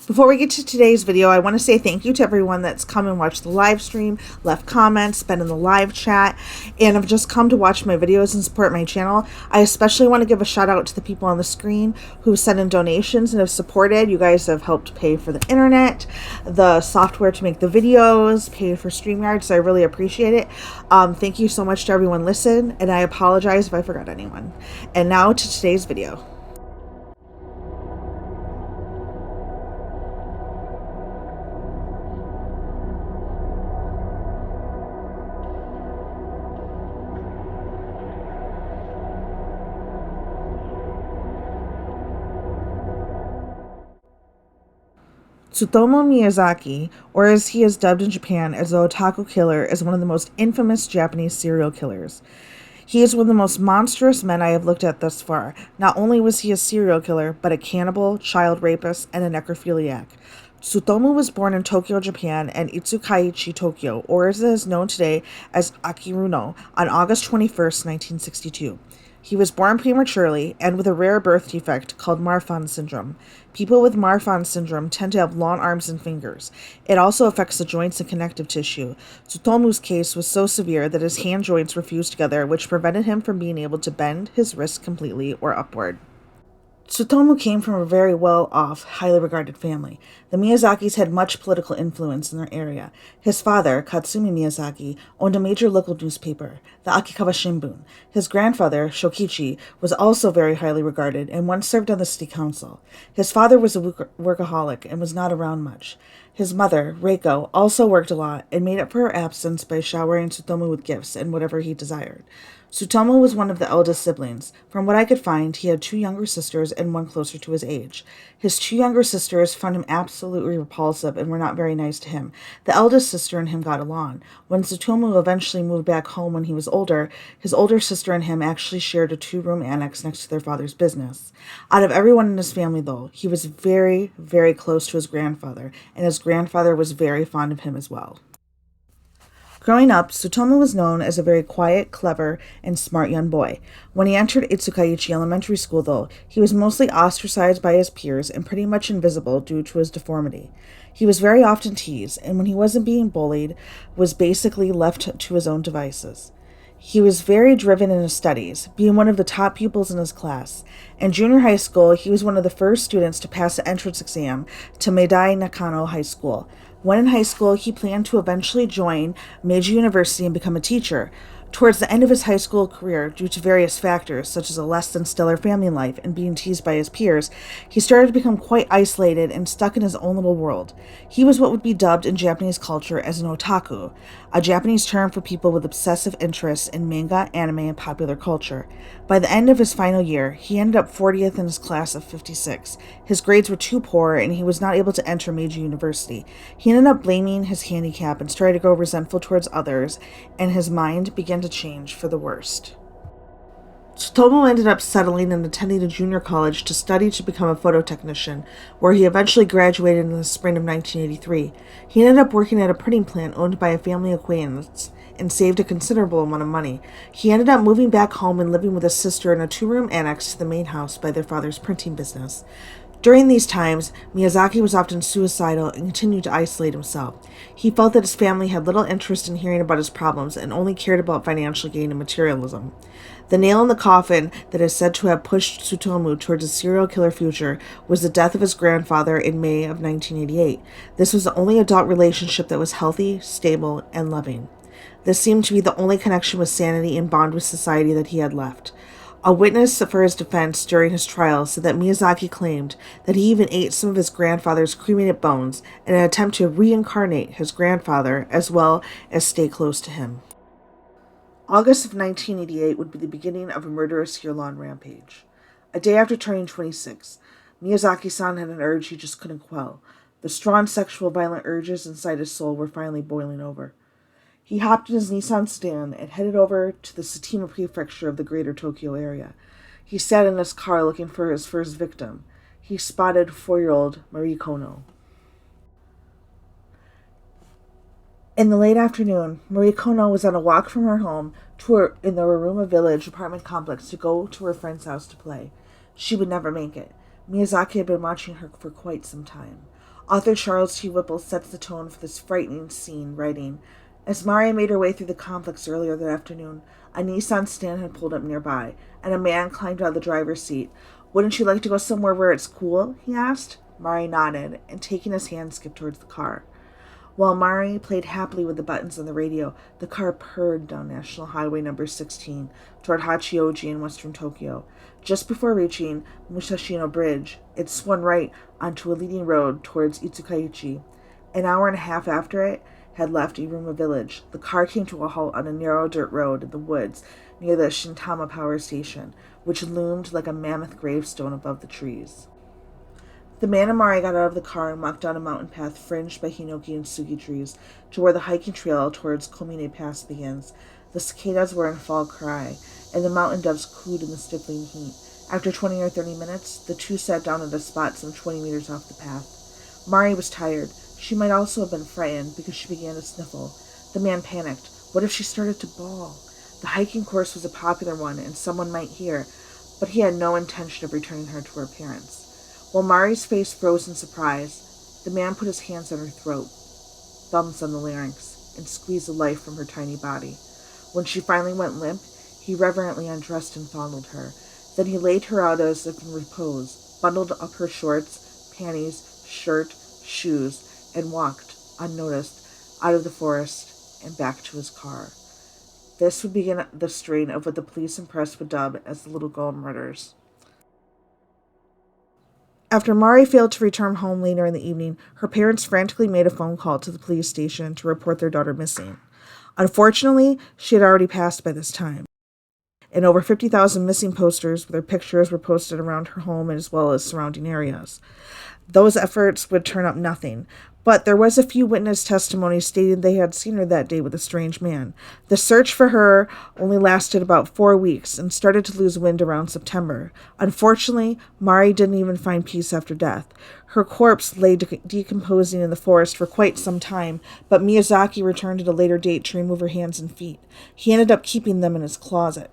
Before we get to today's video, I want to say thank you to everyone that's come and watched the live stream, left comments, been in the live chat, and have just come to watch my videos and support my channel. I especially want to give a shout out to the people on the screen who sent in donations and have supported. You guys have helped pay for the internet, the software to make the videos, paid for StreamYard, so I really appreciate it. Thank you so much to everyone listening, and I apologize if I forgot anyone. And now to today's video. Tsutomu Miyazaki, or as he is dubbed in Japan as the Otaku Killer, is one of the most infamous Japanese serial killers. He is one of the most monstrous men I have looked at thus far. Not only was he a serial killer, but a cannibal, child rapist, and a necrophiliac. Tsutomu was born in Tokyo, Japan, and Itsukaichi, Tokyo, or as it is known today as Akiruno, on August 21st, 1962. He was born prematurely and with a rare birth defect called Marfan syndrome. People with Marfan syndrome tend to have long arms and fingers. It also affects the joints and connective tissue. Tsutomu's case was so severe that his hand joints were fused together, which prevented him from being able to bend his wrists completely or upward. Tsutomu came from a very well-off, highly regarded family. The Miyazakis had much political influence in their area. His father, Katsumi Miyazaki, owned a major local newspaper, the Akikawa Shimbun. His grandfather, Shokichi, was also very highly regarded and once served on the city council. His father was a workaholic and was not around much. His mother, Reiko, also worked a lot and made up for her absence by showering Tsutomu with gifts and whatever he desired. Tsutomu was one of the eldest siblings. From what I could find, he had two younger sisters and one closer to his age. His two younger sisters found him absolutely repulsive and were not very nice to him. The eldest sister and him got along. When Tsutomu eventually moved back home when he was older, his older sister and him actually shared a two-room annex next to their father's business. Out of everyone in his family, though, he was very, very close to his grandfather, and his grandfather was very fond of him as well. Growing up, Tsutomu was known as a very quiet, clever, and smart young boy. When he entered Itsukaichi Elementary School, though, he was mostly ostracized by his peers and pretty much invisible due to his deformity. He was very often teased, and when he wasn't being bullied, was basically left to his own devices. He was very driven in his studies, being one of the top pupils in his class. In junior high school, he was one of the first students to pass the entrance exam to Meidai Nakano High School. When in high school, he planned to eventually join Meiji University and become a teacher. Towards the end of his high school career, due to various factors, such as a less than stellar family life and being teased by his peers, he started to become quite isolated and stuck in his own little world. He was what would be dubbed in Japanese culture as an otaku, a Japanese term for people with obsessive interests in manga, anime, and popular culture. By the end of his final year, he ended up 40th in his class of 56. His grades were too poor, and he was not able to enter Meiji University. He ended up blaming his handicap and started to grow resentful towards others, and his mind began to change for the worst. Tsutomu ended up settling and attending a junior college to study to become a photo technician, where he eventually graduated in the spring of 1983. He ended up working at a printing plant owned by a family acquaintance and saved a considerable amount of money. He ended up moving back home and living with his sister in a two-room annex to the main house by their father's printing business. During these times, Miyazaki was often suicidal and continued to isolate himself. He felt that his family had little interest in hearing about his problems and only cared about financial gain and materialism. The nail in the coffin that is said to have pushed Tsutomu towards a serial killer future was the death of his grandfather in May of 1988. This was the only adult relationship that was healthy, stable, and loving. This seemed to be the only connection with sanity and bond with society that he had left. A witness for his defense during his trial said that Miyazaki claimed that he even ate some of his grandfather's cremated bones in an attempt to reincarnate his grandfather as well as stay close to him. August of 1988 would be the beginning of a murderous year-long rampage. A day after turning 26, Miyazaki-san had an urge he just couldn't quell. The strong sexual violent urges inside his soul were finally boiling over. He hopped in his Nissan sedan and headed over to the Saitama prefecture of the greater Tokyo area. He sat in his car looking for his first victim. He spotted 4-year-old Marie Kono. In the late afternoon, Marie Kono was on a walk from her home in the Aruma Village apartment complex to go to her friend's house to play. She would never make it. Miyazaki had been watching her for quite some time. Author Charles T. Whipple sets the tone for this frightening scene, writing, "As Mari made her way through the complex earlier that afternoon, a Nissan stand had pulled up nearby, and a man climbed out of the driver's seat. 'Wouldn't you like to go somewhere where it's cool?' he asked. Mari nodded, and taking his hand, skipped towards the car. While Mari played happily with the buttons on the radio, the car purred down National Highway number 16 toward Hachioji in western Tokyo. Just before reaching Musashino Bridge, it swung right onto a leading road towards Itsukaichi. An hour and a half after it had left Iruma village, the car came to a halt on a narrow dirt road in the woods near the Shintama power station, which loomed like a mammoth gravestone above the trees. The man and Mari got out of the car and walked down a mountain path fringed by hinoki and sugi trees to where the hiking trail towards Komine Pass begins. The cicadas were in fall cry, and the mountain doves cooed in the stifling heat. After 20 or 30 minutes, the two sat down at a spot some 20 meters off the path. Mari was tired. She might also have been frightened because she began to sniffle. The man panicked. What if she started to bawl? The hiking course was a popular one, and someone might hear, but he had no intention of returning her to her parents. While Mari's face froze in surprise, the man put his hands on her throat, thumbs on the larynx, and squeezed the life from her tiny body. When she finally went limp, he reverently undressed and fondled her. Then he laid her out as if in repose, bundled up her shorts, panties, shirt, shoes, and walked, unnoticed, out of the forest and back to his car. This would begin the strain of what the police and press would dub as the Little Girl Murders. After Mari failed to return home later in the evening, her parents frantically made a phone call to the police station to report their daughter missing. Unfortunately, she had already passed by this time, and over 50,000 missing posters with her pictures were posted around her home as well as surrounding areas. Those efforts would turn up nothing, but there was a few witness testimonies stating they had seen her that day with a strange man. The search for her only lasted about 4 weeks and started to lose wind around September. Unfortunately, Mari didn't even find peace after death. Her corpse lay decomposing in the forest for quite some time, but Miyazaki returned at a later date to remove her hands and feet. He ended up keeping them in his closet.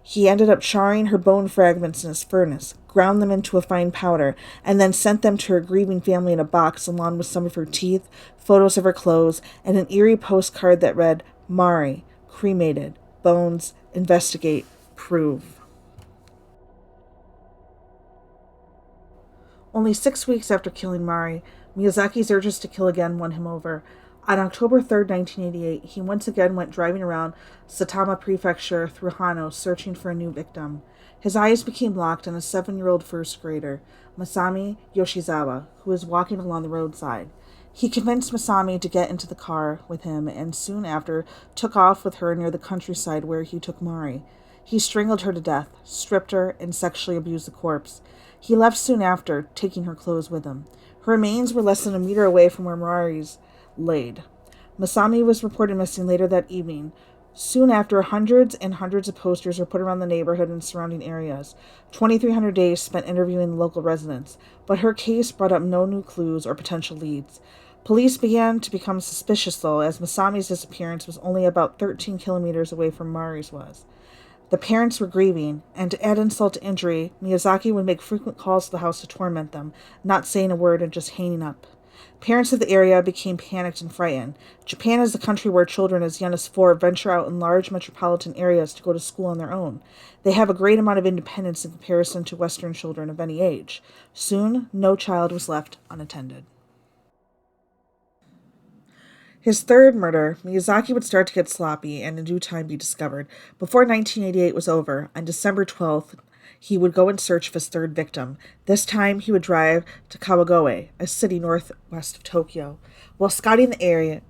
He ended up charring her bone fragments in his furnace, ground them into a fine powder, and then sent them to her grieving family in a box along with some of her teeth, photos of her clothes, and an eerie postcard that read, "Mari, cremated, bones, investigate, prove." Only 6 weeks after killing Mari, Miyazaki's urges to kill again won him over. On October 3rd, 1988, he once again went driving around Saitama Prefecture through Hano searching for a new victim. His eyes became locked on a 7-year-old first grader, Masami Yoshizawa, who was walking along the roadside. He convinced Masami to get into the car with him and soon after took off with her near the countryside where he took Mari. He strangled her to death, stripped her, and sexually abused the corpse. He left soon after, taking her clothes with him. Her remains were less than a meter away from where Mari's laid. Masami was reported missing later that evening. Soon after, hundreds and hundreds of posters were put around the neighborhood and surrounding areas. 2,300 days spent interviewing the local residents, but her case brought up no new clues or potential leads. Police began to become suspicious, though, as Masami's disappearance was only about 13 kilometers away from Mari's was. The parents were grieving, and to add insult to injury, Miyazaki would make frequent calls to the house to torment them, not saying a word and just hanging up. Parents of the area became panicked and frightened. Japan is a country where children as young as 4 venture out in large metropolitan areas to go to school on their own. They have a great amount of independence in comparison to Western children of any age. Soon, no child was left unattended. His third murder, Miyazaki would start to get sloppy and in due time be discovered. Before 1988 was over, on December 12th, he would go in search of his third victim. This time, he would drive to Kawagoe, a city northwest of Tokyo. While scouting the area,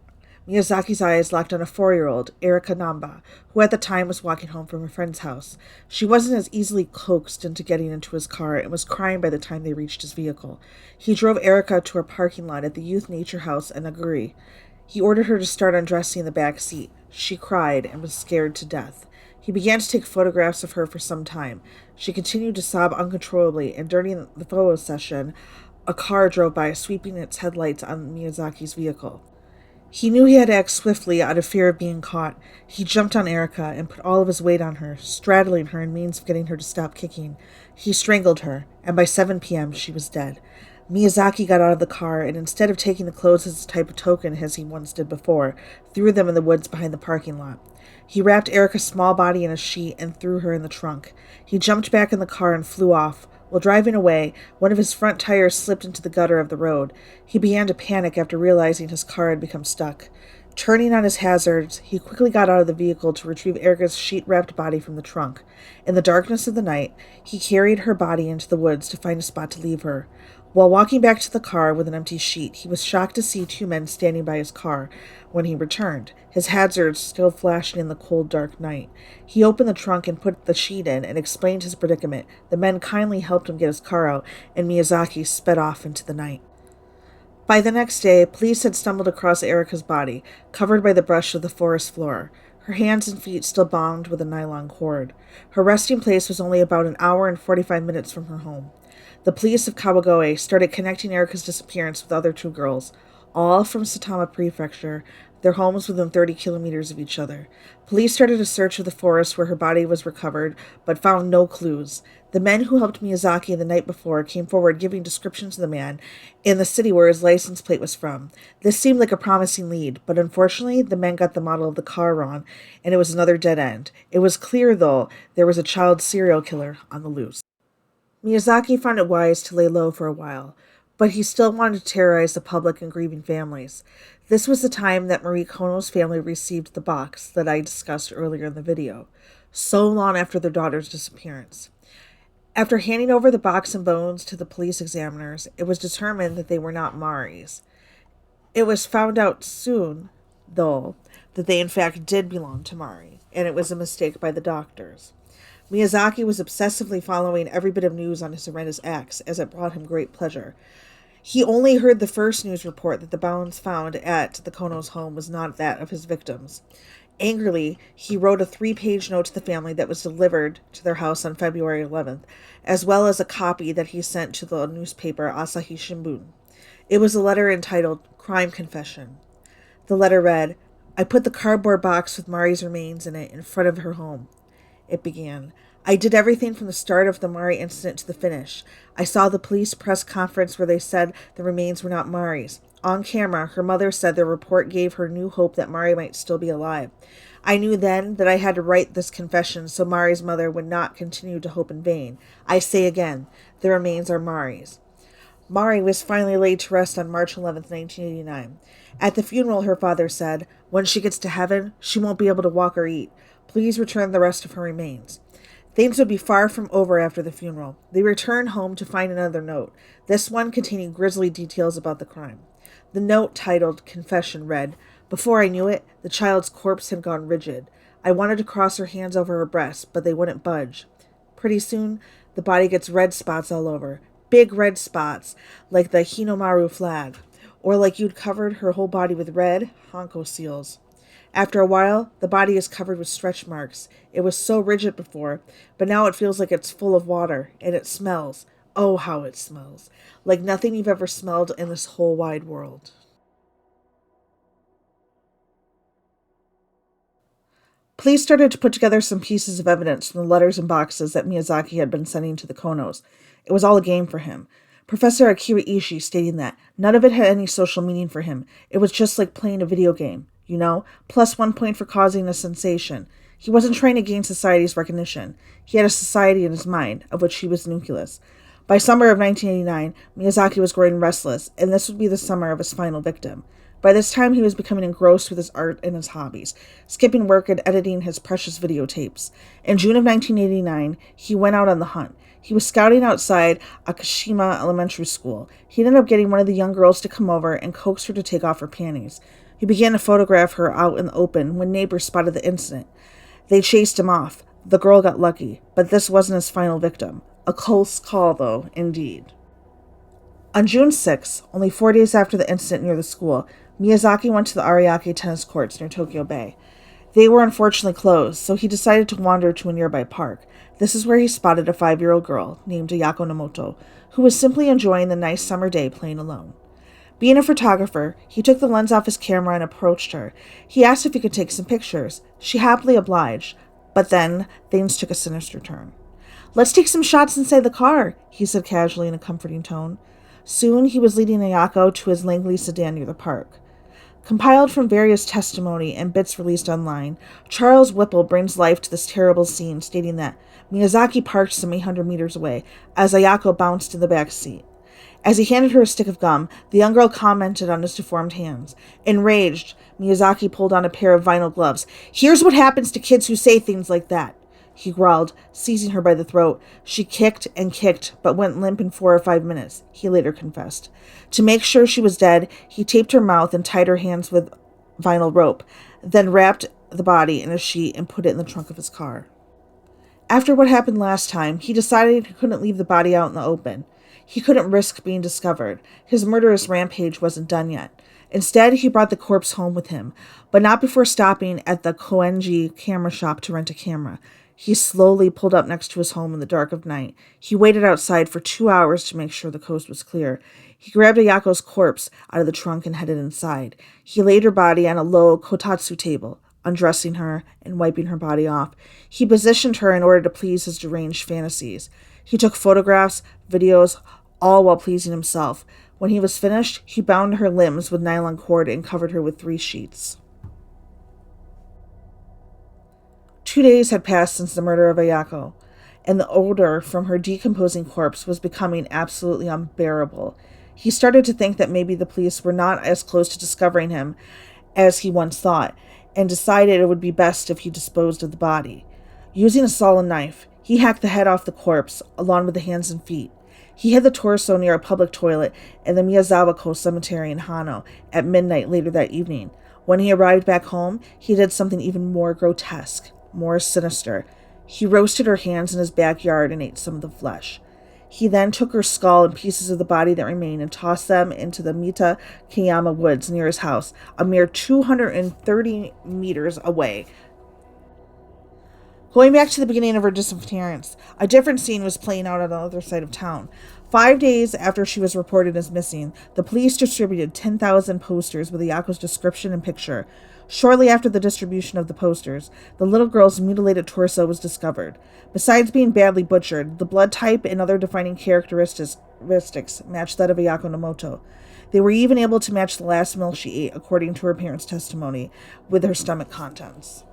Miyazaki's eyes locked on a 4-year-old, Erika Namba, who at the time was walking home from a friend's house. She wasn't as easily coaxed into getting into his car and was crying by the time they reached his vehicle. He drove Erika to a parking lot at the Youth Nature House in Aguri. He ordered her to start undressing in the back seat. She cried and was scared to death. He began to take photographs of her for some time. She continued to sob uncontrollably, and during the photo session, a car drove by, sweeping its headlights on Miyazaki's vehicle. He knew he had to act swiftly out of fear of being caught. He jumped on Erika and put all of his weight on her, straddling her in means of getting her to stop kicking. He strangled her, and by 7 p.m. she was dead. Miyazaki got out of the car and, instead of taking the clothes as a type of token as he once did before, threw them in the woods behind the parking lot. He wrapped Erica's small body in a sheet and threw her in the trunk. He jumped back in the car and flew off. While driving away, one of his front tires slipped into the gutter of the road. He began to panic after realizing his car had become stuck. Turning on his hazards, he quickly got out of the vehicle to retrieve Erica's sheet-wrapped body from the trunk. In the darkness of the night, he carried her body into the woods to find a spot to leave her. While walking back to the car with an empty sheet, he was shocked to see two men standing by his car when he returned, his hazards still flashing in the cold, dark night. He opened the trunk and put the sheet in and explained his predicament. The men kindly helped him get his car out, and Miyazaki sped off into the night. By the next day, police had stumbled across Erica's body, covered by the brush of the forest floor, her hands and feet still bound with a nylon cord. Her resting place was only about an hour and 45 minutes from her home. The police of Kawagoe started connecting Erica's disappearance with other two girls, all from Saitama Prefecture, their homes within 30 kilometers of each other. Police started a search of the forest where her body was recovered, but found no clues. The men who helped Miyazaki the night before came forward giving descriptions of the man in the city where his license plate was from. This seemed like a promising lead, but unfortunately the men got the model of the car wrong, and it was another dead end. It was clear, though, there was a child serial killer on the loose. Miyazaki found it wise to lay low for a while, but he still wanted to terrorize the public and grieving families. This was the time that Marie Kono's family received the box that I discussed earlier in the video, so long after their daughter's disappearance. After handing over the box and bones to the police examiners, it was determined that they were not Mari's. It was found out soon, though, that they in fact did belong to Mari, and it was a mistake by the doctors. Miyazaki was obsessively following every bit of news on his horrendous acts, as it brought him great pleasure. He only heard the first news report that the bones found at the Kono's home was not that of his victims. Angrily, he wrote a 3-page note to the family that was delivered to their house on February 11th, as well as a copy that he sent to the newspaper Asahi Shimbun. It was a letter entitled Crime Confession. The letter read, "I put the cardboard box with Mari's remains in it in front of her home." It began, "I did everything from the start of the Mari incident to the finish. I saw the police press conference where they said the remains were not Mari's. On camera, her mother said the report gave her new hope that Mari might still be alive. I knew then that I had to write this confession so Mari's mother would not continue to hope in vain. I say again, the remains are Mari's." Mari was finally laid to rest on March 11, 1989. At the funeral, her father said, "When she gets to heaven, she won't be able to walk or eat. Please return the rest of her remains." Things would be far from over after the funeral. They returned home to find another note, this one containing grisly details about the crime. The note, titled Confession, read, "Before I knew it, the child's corpse had gone rigid. I wanted to cross her hands over her breast, but they wouldn't budge. Pretty soon, the body gets red spots all over. Big red spots, like the Hinomaru flag, or like you'd covered her whole body with red Honko seals. After a while, the body is covered with stretch marks. It was so rigid before, but now it feels like it's full of water, and it smells. Oh, how it smells. Like nothing you've ever smelled in this whole wide world." Police started to put together some pieces of evidence from the letters and boxes that Miyazaki had been sending to the Konos. It was all a game for him. Professor Akira Ishii stating that none of it had any social meaning for him. It was just like playing a video game, you know? Plus 1 point for causing a sensation. He wasn't trying to gain society's recognition. He had a society in his mind, of which he was the nucleus. By summer of 1989, Miyazaki was growing restless, and this would be the summer of his final victim. By this time, he was becoming engrossed with his art and his hobbies, skipping work and editing his precious videotapes. In June of 1989, he went out on the hunt. He was scouting outside Akashima Elementary School. He ended up getting one of the young girls to come over and coax her to take off her panties. He began to photograph her out in the open when neighbors spotted the incident. They chased him off. The girl got lucky, but this wasn't his final victim. A close call, though, indeed. On June 6, only 4 days after the incident near the school, Miyazaki went to the Ariake tennis courts near Tokyo Bay. They were unfortunately closed, so he decided to wander to a nearby park. This is where he spotted a 5-year-old girl named Ayako Nomoto, who was simply enjoying the nice summer day playing alone. Being a photographer, he took the lens off his camera and approached her. He asked if he could take some pictures. She happily obliged, but then things took a sinister turn. "Let's take some shots inside the car," he said casually in a comforting tone. Soon he was leading Ayako to his Langley sedan near the park. Compiled from various testimony and bits released online, Charles Whipple brings life to this terrible scene, stating that Miyazaki parked some 800 meters away as Ayako bounced in the back seat. As he handed her a stick of gum, the young girl commented on his deformed hands. Enraged, Miyazaki pulled on a pair of vinyl gloves. "Here's what happens to kids who say things like that," he growled, seizing her by the throat. She kicked and kicked, but went limp in 4 or 5 minutes, he later confessed. To make sure she was dead, he taped her mouth and tied her hands with vinyl rope, then wrapped the body in a sheet and put it in the trunk of his car. After what happened last time, he decided he couldn't leave the body out in the open. He couldn't risk being discovered. His murderous rampage wasn't done yet. Instead, he brought the corpse home with him, but not before stopping at the Koenji camera shop to rent a camera. He slowly pulled up next to his home in the dark of night. He waited outside for 2 hours to make sure the coast was clear. He grabbed Ayako's corpse out of the trunk and headed inside. He laid her body on a low kotatsu table, undressing her and wiping her body off. He positioned her in order to please his deranged fantasies. He took photographs, videos, all while pleasing himself. When he was finished, he bound her limbs with nylon cord and covered her with 3 sheets. 2 days had passed since the murder of Ayako, and the odor from her decomposing corpse was becoming absolutely unbearable. He started to think that maybe the police were not as close to discovering him as he once thought, and decided it would be best if he disposed of the body. Using a solid knife, he hacked the head off the corpse, along with the hands and feet. He hid the torso near a public toilet in the Miyazawa Cemetery in Hano at midnight later that evening. When he arrived back home, he did something even more grotesque, more sinister. He roasted her hands in his backyard and ate some of the flesh. He then took her skull and pieces of the body that remained and tossed them into the Mita Kiyama woods near his house, a mere 230 meters away. Going back to the beginning of her disappearance, a different scene was playing out on the other side of town. 5 days after she was reported as missing, the police distributed 10,000 posters with Ayako's description and picture. Shortly after the distribution of the posters, the little girl's mutilated torso was discovered. Besides being badly butchered, the blood type and other defining characteristics matched that of Ayako Nomoto. They were even able to match the last meal she ate, according to her parents' testimony, with her stomach contents.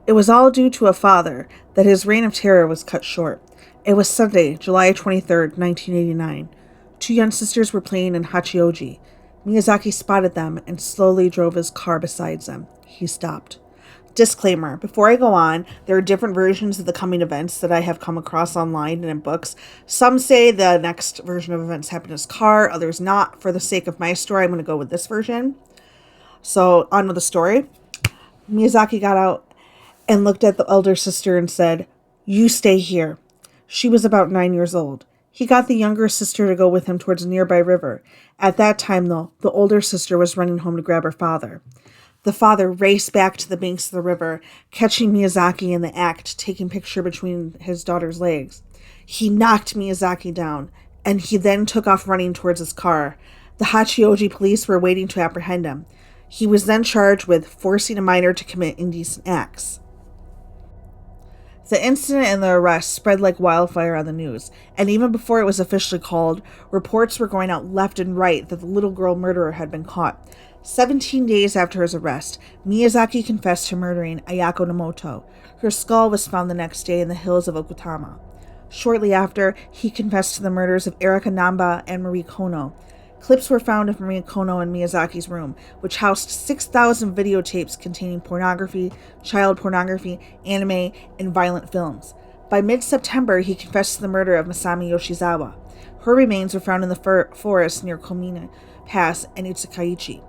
It was all due to a father that his reign of terror was cut short. It was Sunday, July 23rd, 1989. 2 young sisters were playing in Hachioji. Miyazaki spotted them and slowly drove his car beside them. He stopped. Disclaimer, before I go on, there are different versions of the coming events that I have come across online and in books. Some say the next version of events happened in his car, others not. For the sake of my story, I'm going to go with this version. So, on with the story. Miyazaki got out and looked at the elder sister and said, "You stay here." She was about 9 years old. He got the younger sister to go with him towards a nearby river. At that time, though, the older sister was running home to grab her father. The father raced back to the banks of the river, catching Miyazaki in the act, taking picture between his daughter's legs. He knocked Miyazaki down, and he then took off running towards his car. The Hachioji police were waiting to apprehend him. He was then charged with forcing a minor to commit indecent acts. The incident and the arrest spread like wildfire on the news, and even before it was officially called, reports were going out left and right that the little girl murderer had been caught. 17 days after his arrest, Miyazaki confessed to murdering Ayako Nomoto. Her skull was found the next day in the hills of Okutama. Shortly after, he confessed to the murders of Erika Namba and Marie Kono. Clips were found of Marie Kono in Miyazaki's room, which housed 6,000 videotapes containing pornography, child pornography, anime, and violent films. By mid-September, he confessed to the murder of Masami Yoshizawa. Her remains were found in the forest near Komine Pass and Utsukaichi.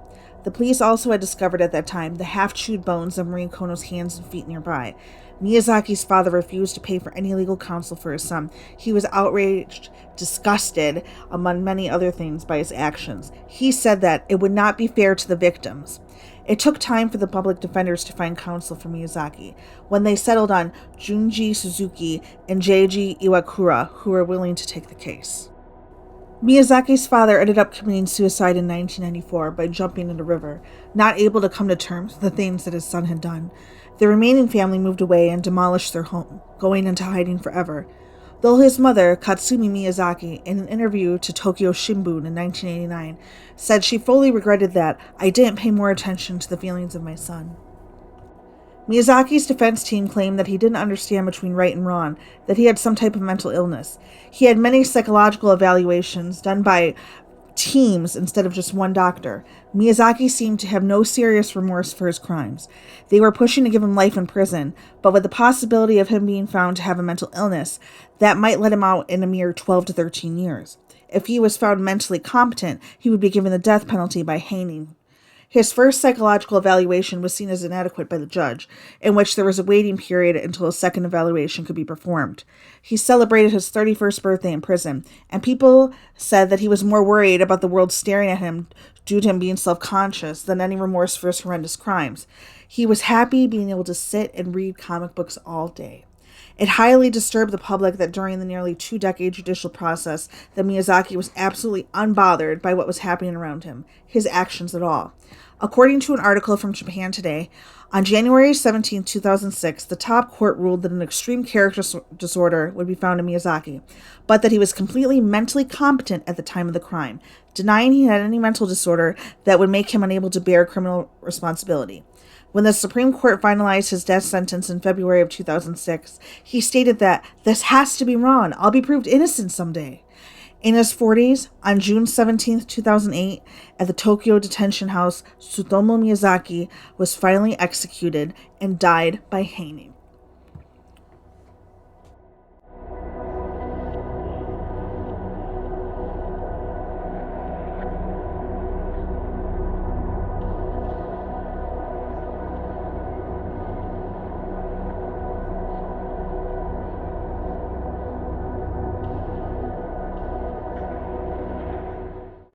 The police also had discovered at that time the half-chewed bones of Marie Kono's hands and feet nearby. Miyazaki's father refused to pay for any legal counsel for his son. He was outraged, disgusted, among many other things, by his actions. He said that it would not be fair to the victims. It took time for the public defenders to find counsel for Miyazaki. When they settled on Junji Suzuki and Jeiji Iwakura, who were willing to take the case. Miyazaki's father ended up committing suicide in 1994 by jumping in the river, not able to come to terms with the things that his son had done. The remaining family moved away and demolished their home, going into hiding forever. Though his mother, Katsumi Miyazaki, in an interview to Tokyo Shimbun in 1989, said she fully regretted that I didn't pay more attention to the feelings of my son. Miyazaki's defense team claimed that he didn't understand between right and wrong, that he had some type of mental illness. He had many psychological evaluations done by teams instead of just one doctor. Miyazaki seemed to have no serious remorse for his crimes. They were pushing to give him life in prison, but with the possibility of him being found to have a mental illness, that might let him out in a mere 12 to 13 years. If he was found mentally competent, he would be given the death penalty by hanging. His first psychological evaluation was seen as inadequate by the judge, in which there was a waiting period until a second evaluation could be performed. He celebrated his 31st birthday in prison, and people said that he was more worried about the world staring at him due to him being self-conscious than any remorse for his horrendous crimes. He was happy being able to sit and read comic books all day. It highly disturbed the public that during the nearly 2-decade judicial process that Miyazaki was absolutely unbothered by what was happening around him, his actions at all. According to an article from Japan Today, on January 17, 2006, the top court ruled that an extreme character disorder would be found in Miyazaki, but that he was completely mentally competent at the time of the crime, denying he had any mental disorder that would make him unable to bear criminal responsibility. When the Supreme Court finalized his death sentence in February of 2006, he stated that, "This has to be wrong. I'll be proved innocent someday." In his 40s, on June 17, 2008, at the Tokyo detention house, Tsutomu Miyazaki was finally executed and died by hanging.